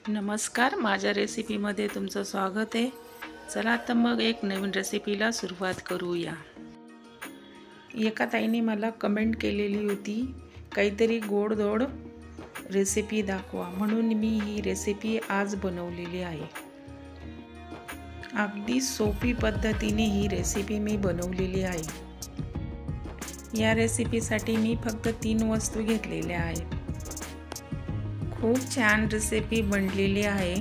नमस्कार, माझ्या रेसिपीमध्ये तुमचं स्वागत आहे। चला तर मग एक नवीन रेसिपीला सुरुवात करूया। एका ताईने मला कमेंट केलेली होती, काहीतरी गोड-धोड रेसिपी दाखवा, म्हणून मी ही रेसिपी आज बनवलेली आहे। अगदी सोपी पद्धतीने ही रेसिपी मी बनवलेली आहे। या रेसिपीसाठी मी फक्त 3 वस्तू घेतलेल्या आहेत। खूप छान रेसिपी बनलेली आहे।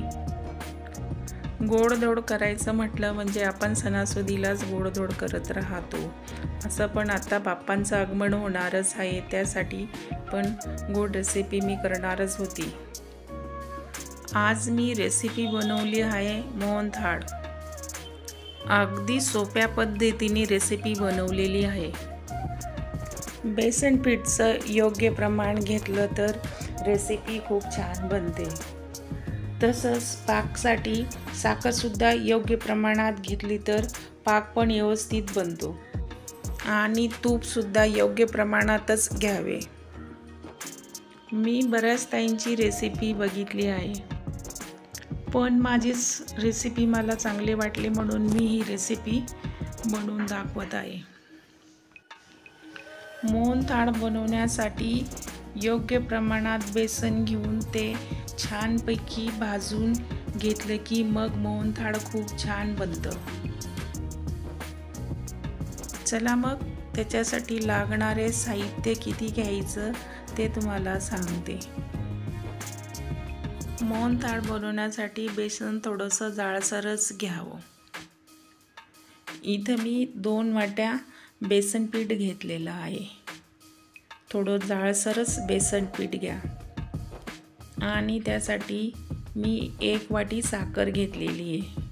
गोडधोड करायचं म्हटलं म्हणजे आपण सणासुदीलाच गोडधोड करत राहतो। असं पण आता बाप्पांचं आगमन होणारच आहे, त्यासाठी पण गोड रेसिपी मी करणारच होती। आज मी रेसिपी बनवली आहे मोहनथाळ। अगदी सोप्या पद्धतीने रेसिपी बनवलेली आहे। बेसन पीठचं योग्य प्रमाण घेतलं तर रेसिपी खूप छान बनते। तसंच पाकसाठी साखरसुद्धा योग्य प्रमाणात घेतली तर पाक पण व्यवस्थित बनतो आणि तूपसुद्धा योग्य प्रमाणातच घ्यावे। मी बऱ्याच ताईंची रेसिपी बघितली आहे, पण माझीच रेसिपी मला चांगली वाटली म्हणून मी ही रेसिपी बनवून दाखवत आहे। मोहनथाळ बनवण्यासाठी योग्य प्रमाणात बेसन घेऊन ते छानपैकी भाजून घेतलं की मग मोहनथाळ खूप छान बनतं। चला मग त्याच्यासाठी लागणारे साहित्य किती घ्यायचं ते तुम्हाला सांगते। मोहनथाळ बनवण्यासाठी बेसन थोडंसं जाडसरच घ्यावं। इथं मी 2 वाट्या बेसन पीठ घेतलेलं आहे। थोडं जाडसरच बेसन पीठ घ्या आणि त्यासाठी मी 1 वाटी साखर घेतलेली आहे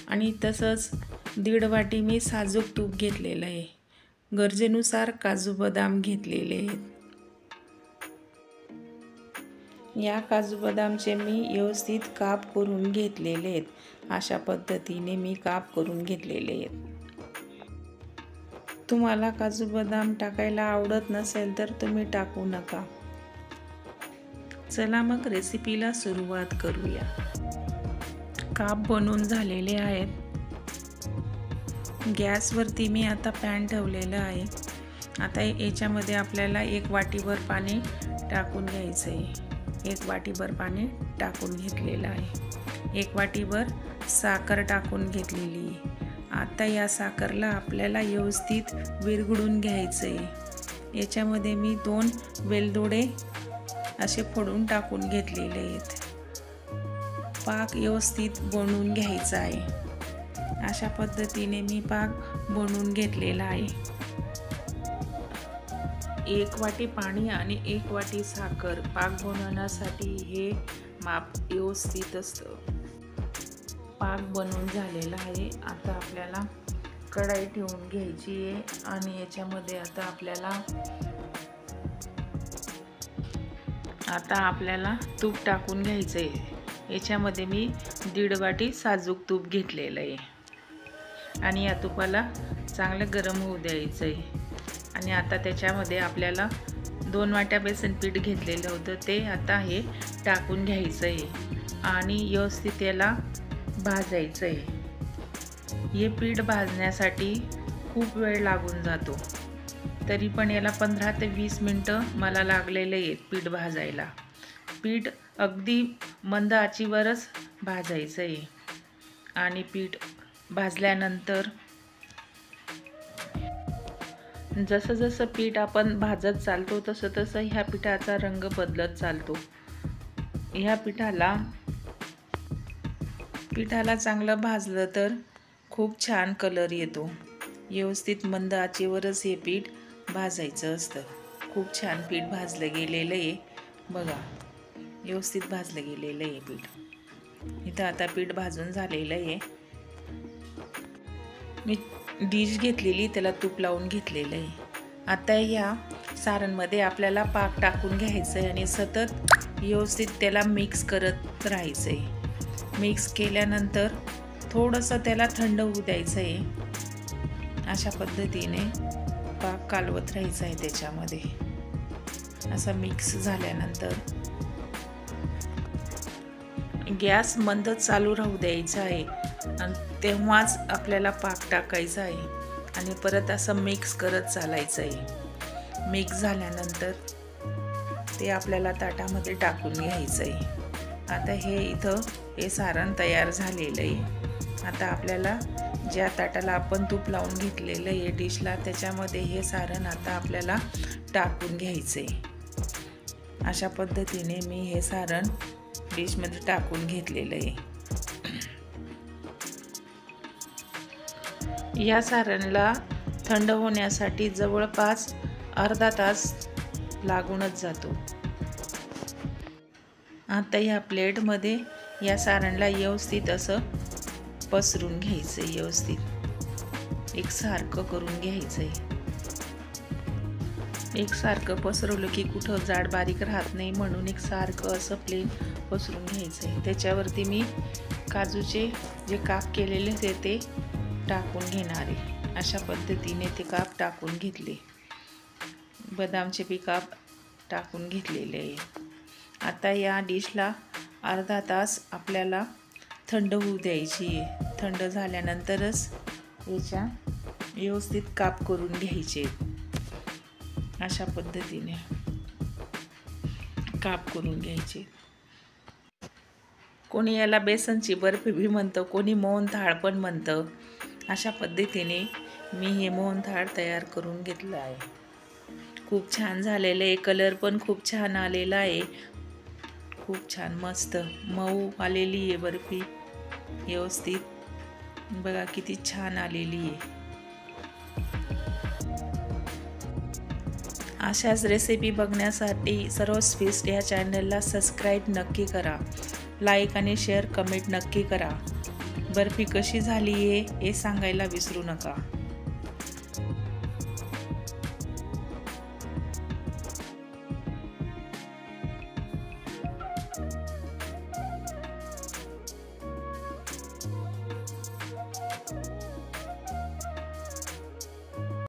आणि तसंच 1.5 वाटी मी साजूक तूप घेतलेलं आहे। गरजेनुसार काजू बदाम घेतलेले आहेत। या काजू बदामचे मी व्यवस्थित काप करून घेतलेले आहेत। अशा पद्धतीने मी काप करून घेतलेले आहेत। तुम्हाला काजू बदाम टाकायला आवडत नसेल तर तुम्ही टाकू नका। चला मग रेसिपीला सुरुवात करूया। काप बनवून झालेले आहेत। गॅसवरती मी आता पॅन ठेवलेलं आहे। आता याच्यामध्ये आपल्याला 1 वाटीभर पाणी टाकून घ्यायचं आहे। 1 वाटीभर पाणी टाकून घेतलेलं आहे। 1 वाटीभर साखर टाकून घेतलेली आहे। आता या साखरला आपल्याला व्यवस्थित विरघळून घ्यायचं आहे। याच्यामध्ये मी 2 वेलदोडे असे फोडून टाकून घेतलेले आहेत। पाक व्यवस्थित बनवून घ्यायचा आहे। अशा पद्धतीने मी पाक बनवून घेतलेला आहे। 1 वाटी पाणी आणि 1 वाटी साखर पाक बनवण्यासाठी हे माप व्यवस्थित असतं। पाक बनवून झालेला आहे। आता आपल्याला कढाई ठेवून घ्यायची आहे आणि याच्यामध्ये आता आपल्याला तूप टाकून घ्यायचं आहे। याच्यामध्ये मी 1.5 वाटी साजूक तूप घेतलेलं आहे आणि या तुपाला चांगलं गरम होऊ द्यायचं आहे। आणि आता त्याच्यामध्ये आपल्याला 2 वाट्या बेसन पीठ घेतलेलं होतं ते आता हे टाकून घ्यायचं आहे आणि व्यवस्थित याला भाजायचं आहे। हे पीठ भाजण्यासाठी खूप वेळ लागून जातो, तरी पण याला 15 ते 20 मिनिटं मला लागलेले आहेत पीठ भाजायला। पीठ अगदी मंद आचेवरच भाजायचं आहे आणि पीठ भाजल्यानंतर जसं जसं पीठ आपण भाजत चालतो तसं तसं ह्या पिठाचा रंग बदलत चालतो। ह्या पिठाला चांगलं भाजलं तर खूप छान कलर येतो। व्यवस्थित मंद आचेवरच हे पीठ भाजायचं असतं। खूप छान पीठ भाजलं गेलेलं आहे बघा, व्यवस्थित भाजलं गेलेलं आहे पीठ। इथं आता पीठ भाजून झालेलं आहे। मी डिश घेतलेली, त्याला तूप लावून घेतलेलं आहे। आता या सारणमध्ये आपल्याला पाक टाकून घ्यायचं आहे आणि सतत व्यवस्थित त्याला मिक्स करत राहायचं आहे। मिक्स केल्यानंतर थोडंसं त्याला थंड होऊ द्यायचं आहे। अशा पद्धतीने पाक कालवत राहायचं आहे त्याच्यामध्ये। असं मिक्स झाल्यानंतर गॅस मंद चालू राहू द्यायचा आहे आणि तेव्हाच आपल्याला पाक टाकायचा आहे आणि परत असं मिक्स करत चालायचं आहे। मिक्स झाल्यानंतर ते आपल्याला ताटामध्ये टाकून घ्यायचं आहे। आता हे सारण तयार झालेलं आहे। आता आपल्याला ज्या ताटाला आपण तूप लावून घेतलेलं आहे डिशला, त्याच्यामध्ये हे सारण आता आपल्याला टाकून घ्यायचं आहे। अशा पद्धतीने मी हे सारण डिशमध्ये टाकून घेतलेलं आहे। या सारणला थंड होण्यासाठी जवळपास अर्धा तास लागूनच जातो। आता या प्लेटमध्ये या सारणला व्यवस्थित असं पसरून घ्यायचं आहे, व्यवस्थित एकसारखं करून घ्यायचं आहे। एकसारखं पसरवलं की कुठं जाड बारीक राहत नाही, म्हणून एकसारखं असं प्लेन पसरून घ्यायचं आहे। त्याच्यावरती मी काजूचे जे काप केलेले ते टाकून घेणार आहे। अशा पद्धतीने ते काप टाकून घेतले, बदामचे बी काप टाकून घेतलेले आहे। आता या डिशला अर्धा तास आपल्याला थंड होऊ द्यायची आहे। थंड झाल्यानंतरच याच्या व्यवस्थित काप करून घ्यायचे। अशा पद्धतीने काप करून घ्यायचे। कोणी याला बेसनची बर्फी भी म्हणतं, कोणी मोहनथाळ पण म्हणतं। अशा पद्धतीने मी हे मोहनथाळ तयार करून घेतलं आहे। खूप छान झालेलं आहे, कलर पण खूप छान आलेला आहे। खूप छान मस्त मऊ आलेली आहे बर्फी, व्यवस्थित बघा किती छान आलेली आहे। अशाच रेसिपी बघण्यासाठी सर्वच फीस्ट या चॅनलला सबस्क्राईब नक्की करा, लाईक आणि शेअर कमेंट नक्की करा। बर्फी कशी झाली आहे हे सांगायला विसरू नका।